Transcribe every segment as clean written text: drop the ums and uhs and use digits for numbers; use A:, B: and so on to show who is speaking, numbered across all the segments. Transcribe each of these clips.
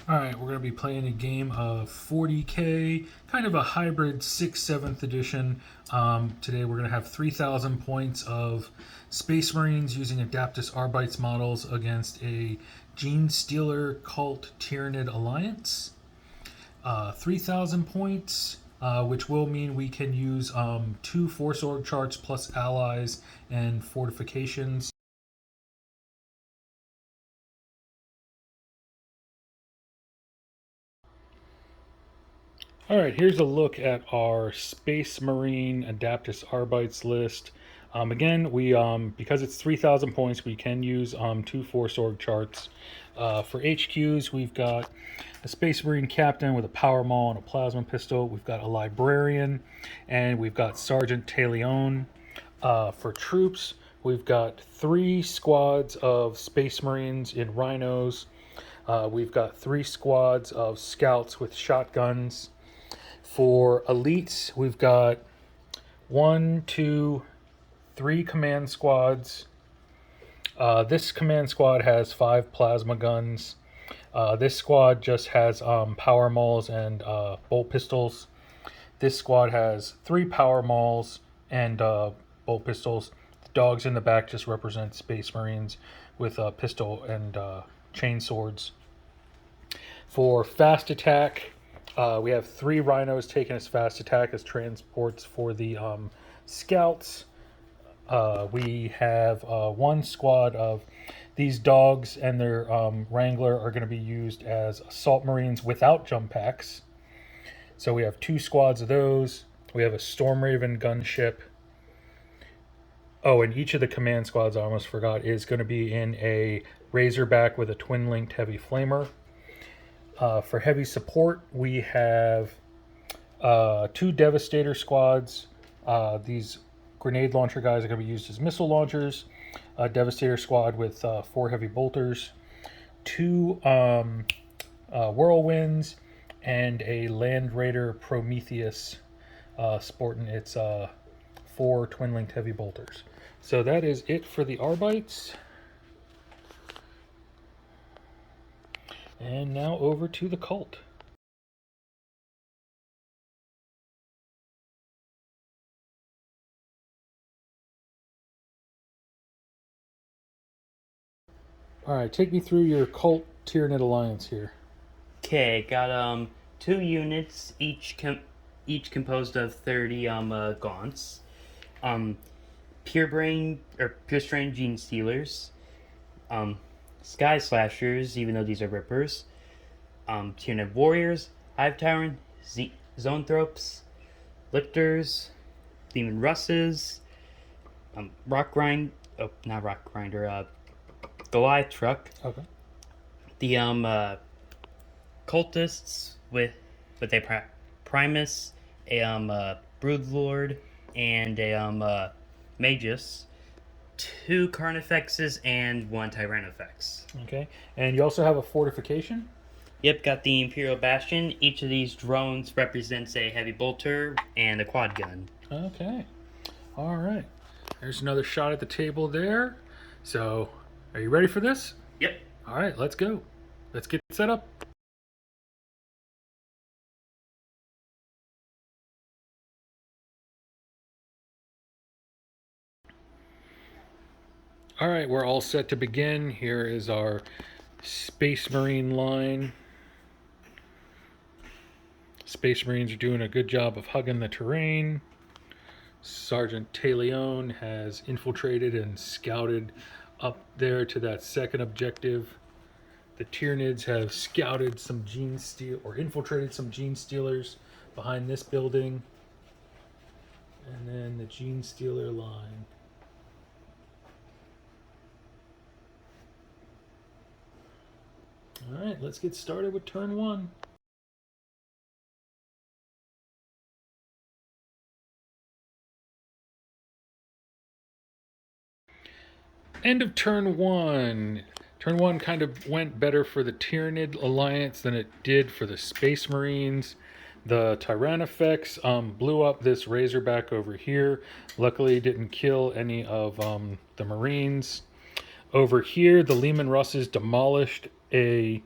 A: Alright, we're going to be playing a game of 40k, kind of a hybrid 6th, 7th edition. Today we're going to have 3,000 points of Space Marines using Adaptus Arbites models against a Genestealer Cult Tyranid Alliance. 3,000 points, which will mean we can use 2 Force Org charts plus allies and fortifications. All right, here's a look at our Space Marine Adaptus Arbites list. Again, we because it's 3,000 points, we can use 2 Force Org charts. For HQs, we've got a Space Marine Captain with a Power Maul and a Plasma Pistol. We've got a Librarian, and we've got Sergeant Talion. For troops, we've got 3 squads of Space Marines in Rhinos. We've got 3 squads of Scouts with shotguns. For elites, we've got 1, 2, 3 command squads. This command squad has 5 plasma guns. This squad just has power mauls and bolt pistols. This squad has 3 power mauls and bolt pistols. The dogs in the back just represent Space Marines with a pistol and chain swords. For fast attack, we have 3 rhinos taking as fast attack as transports for the scouts. We have 1 squad of these dogs and their wrangler are going to be used as assault marines without jump packs. So we have 2 squads of those. We have a Storm Raven gunship. Oh, and each of the command squads, I almost forgot, is going to be in a Razorback with a twin-linked heavy flamer. For heavy support, we have 2 Devastator squads. These grenade launcher guys are going to be used as missile launchers. A Devastator squad with 4 heavy bolters, 2 whirlwinds, and a Land Raider Prometheus sporting its 4 twin-linked heavy bolters. So that is it for the Arbites. And now over to the cult. All right, take me through your cult Tyranid alliance here.
B: Okay, got 2 units, each composed of 30 gaunts. Pure Strain Genestealers. Sky Slashers, even though these are Rippers. Tyranids Warriors, Hive Tyrant, Zoanthropes, Lictors, Demon Russes, Goliath Truck.
A: Okay.
B: The cultists with a Primus, a Broodlord, and a Magus, 2 Carnifexes, and 1 Tyrannofex.
A: Okay, and you also have a fortification?
B: Yep, got the Imperial Bastion. Each of these drones represents a heavy bolter and a quad gun.
A: Okay, all right. There's another shot at the table there. So, are you ready for this?
B: Yep.
A: All right, let's go. Let's get set up. All right, we're all set to begin. Here is our Space Marine line. Space Marines are doing a good job of hugging the terrain. Sergeant Talion has infiltrated and scouted up there to that second objective. The Tyranids have scouted some infiltrated some Genestealers behind this building. And then the Genestealer line. All right, let's get started with turn 1. End of turn 1. Turn 1 kind of went better for the Tyranid Alliance than it did for the Space Marines. The Tyrannofex blew up this Razorback over here. Luckily, didn't kill any of the Marines. Over here, the Leman Russes demolished a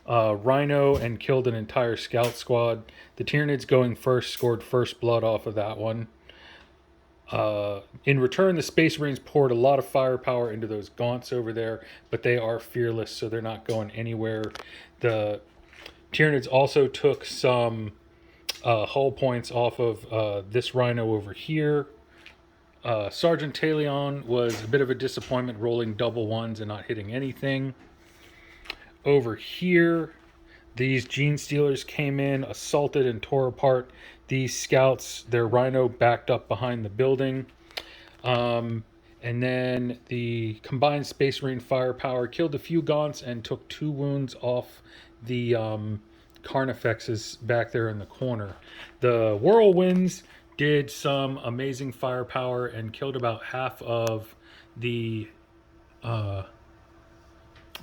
A: Rhino and killed an entire scout squad. The Tyranids going first scored first blood off of that one. In return, the Space Marines poured a lot of firepower into those Gaunts over there, but they are fearless, so they're not going anywhere. The Tyranids also took some hull points off of this Rhino over here. Sergeant Talion was a bit of a disappointment, rolling double ones and not hitting anything. Over here, these Genestealers came in, assaulted, and tore apart these scouts. Their Rhino backed up behind the building. And then the combined Space Marine firepower killed a few Gaunts and took 2 wounds off the Carnifexes back there in the corner. The Whirlwinds did some amazing firepower and killed about half of the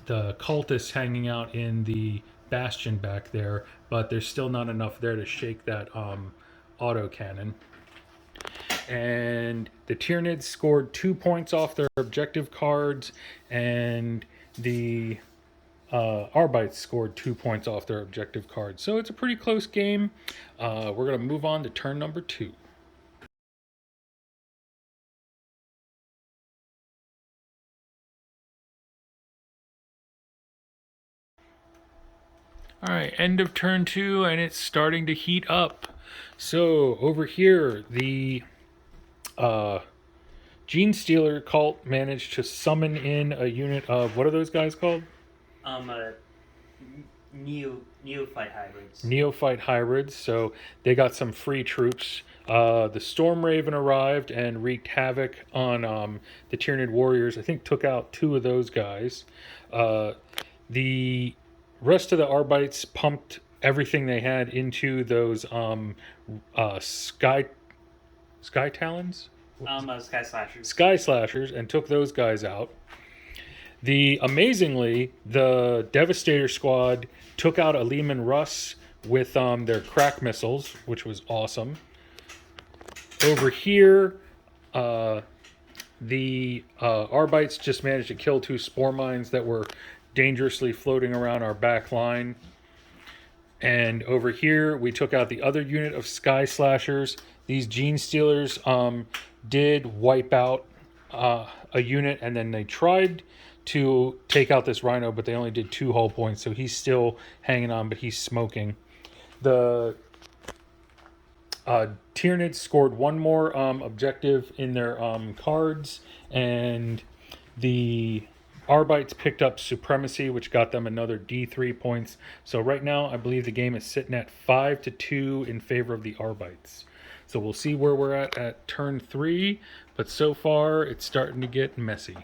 A: cultists hanging out in the bastion back there, but there's still not enough there to shake that autocannon. And the Tyranids scored 2 points off their objective cards, and the Arbites scored 2 points off their objective cards. So it's a pretty close game. We're going to move on to turn number 2. All right, end of turn 2, and it's starting to heat up. So over here, the Genestealer cult managed to summon in a unit of, what are those guys called?
B: Neophyte hybrids.
A: Neophyte hybrids. So they got some free troops. The Storm Raven arrived and wreaked havoc on the Tyranid warriors. I think took out 2 of those guys. The rest of the Arbites pumped everything they had into those Sky Talons?
B: Sky Slashers.
A: Sky Slashers, and took those guys out. Amazingly, the Devastator squad took out a Lehman Russ with their crack missiles, which was awesome. Over here, the Arbites just managed to kill 2 spore mines that were dangerously floating around our back line. And over here, we took out the other unit of Sky Slashers. These Genestealers did wipe out a unit, and then they tried to take out this Rhino, but they only did 2 hull points, so he's still hanging on, but he's smoking. The Tyranids scored 1 more objective in their cards, and the Arbites picked up Supremacy, which got them another D3 points. So right now, I believe the game is sitting at 5-2 in favor of the Arbites. So we'll see where we're at turn 3, but so far, it's starting to get messy.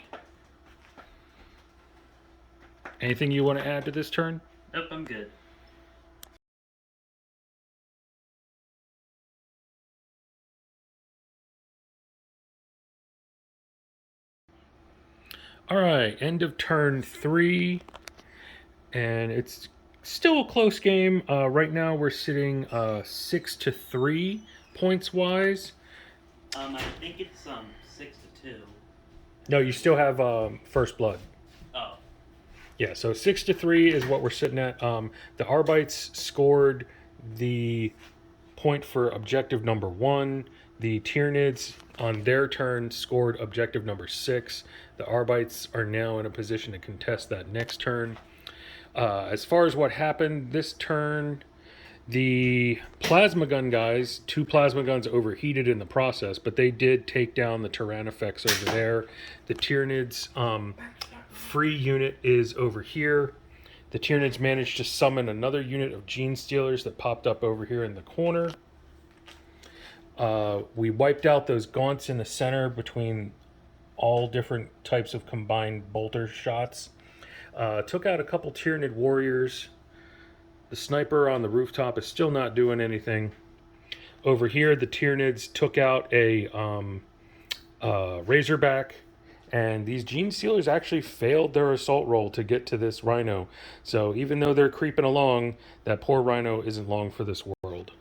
A: Anything you want to add to this turn?
B: Nope, I'm good.
A: All right, end of turn 3, and it's still a close game. Right now, we're sitting 6-3 points wise.
B: I think it's 6-2.
A: No, you still have first blood.
B: Oh.
A: Yeah, so 6-3 is what we're sitting at. The Arbites scored the point for objective number 1. The Tyranids, on their turn, scored objective number 6. The Arbites are now in a position to contest that next turn. As far as what happened this turn, the plasma gun guys, 2 plasma guns overheated in the process, but they did take down the Tyrannifex over there. The Tyranids free unit is over here. The Tyranids managed to summon another unit of Genestealers that popped up over here in the corner. We wiped out those Gaunts in the center between all different types of combined bolter shots. Took out a couple Tyranid warriors. The sniper on the rooftop is still not doing anything. Over here, the Tyranids took out a Razorback, and these Genestealers actually failed their assault roll to get to this Rhino. So even though they're creeping along, that poor Rhino isn't long for this world.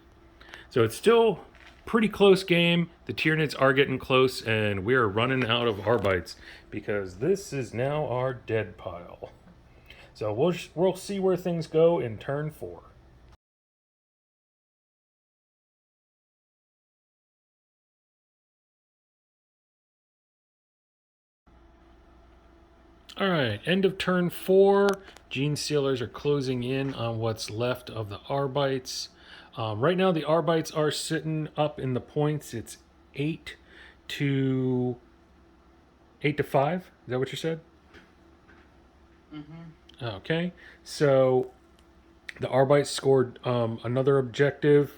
A: So it's still pretty close game. The Tyranids are getting close, and we are running out of Arbites because this is now our dead pile. So we'll see where things go in turn 4. All right, end of turn 4. Genestealers are closing in on what's left of the Arbites. Right now, the Arbites are sitting up in the points. It's 8 to 5. Is that what you said?
B: Mm-hmm.
A: Okay, so the Arbites scored another objective,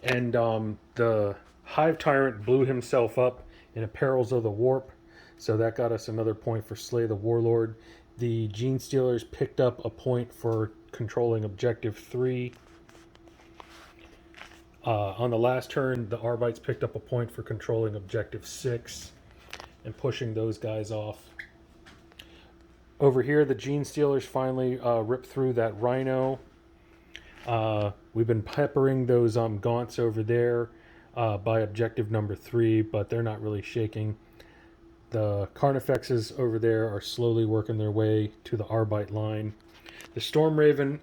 A: and the Hive Tyrant blew himself up in a Perils of the Warp, so that got us another point for Slay the Warlord. The Genestealers picked up a point for controlling Objective 3. On the last turn, the Arbites picked up a point for controlling Objective 6 and pushing those guys off. Over here, the Genestealers finally ripped through that Rhino. We've been peppering those gaunts over there by objective number 3, but they're not really shaking. The Carnifexes over there are slowly working their way to the Arbite line. The Storm Raven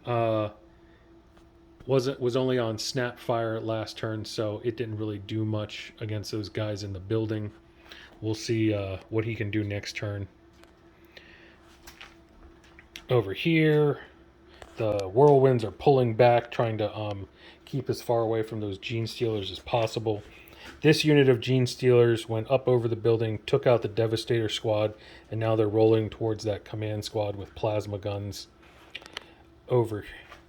A: was only on snap fire last turn, so it didn't really do much against those guys in the building. We'll see what he can do next turn. Over here, the Whirlwinds are pulling back, trying to keep as far away from those Genestealers as possible. This unit of Genestealers went up over the building, took out the Devastator squad, and now they're rolling towards that command squad with plasma guns. Over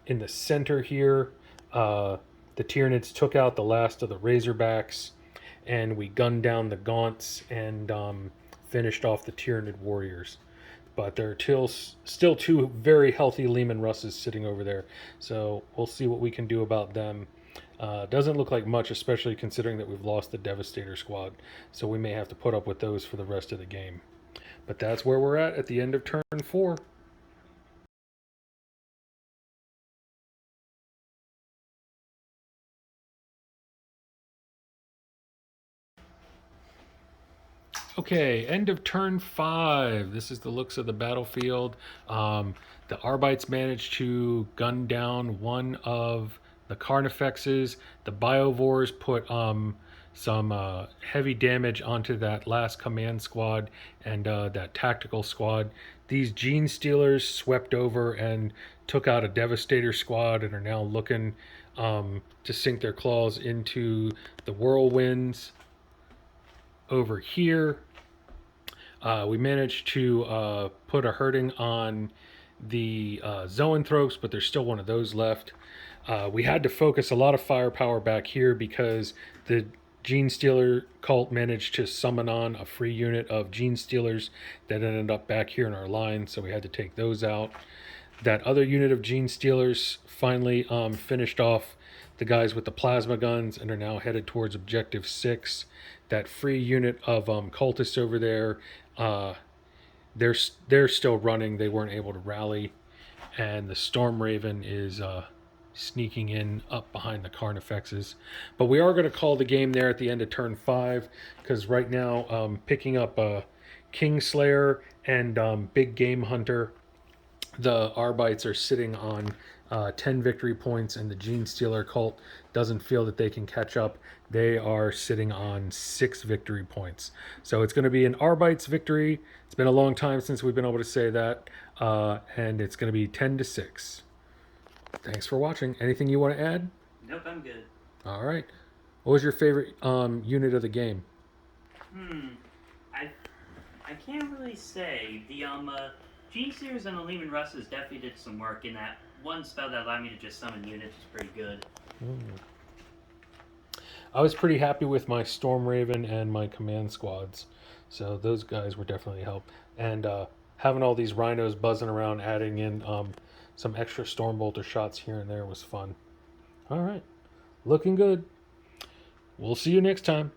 A: in the center here, the Tyranids took out the last of the Razorbacks, and we gunned down the Gaunts and finished off the Tyranid warriors. But there are still 2 very healthy Lehman Russes sitting over there, so we'll see what we can do about them. Doesn't look like much, especially considering that we've lost the Devastator squad, so we may have to put up with those for the rest of the game. But that's where we're at the end of turn 4. Okay, end of turn 5. This is the looks of the battlefield. The Arbites managed to gun down one of the Carnifexes. The Biovores put some heavy damage onto that last command squad and that tactical squad. These Genestealers swept over and took out a Devastator squad and are now looking to sink their claws into the Whirlwinds. Over here, we managed to put a hurting on the Zoanthropes, but there's still one of those left. We had to focus a lot of firepower back here because the Genestealer cult managed to summon on a free unit of Genestealers that ended up back here in our line, so we had to take those out. That other unit of Genestealers finally finished off the guys with the plasma guns and are now headed towards Objective 6. That free unit of cultists over there, they're still running. They weren't able to rally. And the Storm Raven is sneaking in up behind the Carnifexes. But we are going to call the game there at the end of turn 5, because right now, picking up Kingslayer and Big Game Hunter, the Arbites are sitting on 10 victory points, and the Genestealer cult doesn't feel that they can catch up. They are sitting on 6 victory points. So it's going to be an Arbites victory. It's been a long time since we've been able to say that. And it's going to be 10 to 6. Thanks for watching. Anything you want to add?
B: Nope, I'm good.
A: All right. What was your favorite unit of the game?
B: I can't really say. The Genestealers and the Lehman Russes definitely did some work in that one spell that allowed me to just summon units was pretty good.
A: I was pretty happy with my Storm Raven and my command squads, so those guys were definitely help. And having all these rhinos buzzing around, adding in some extra Stormbolter shots here and there was fun. All right, looking good. We'll see you next time.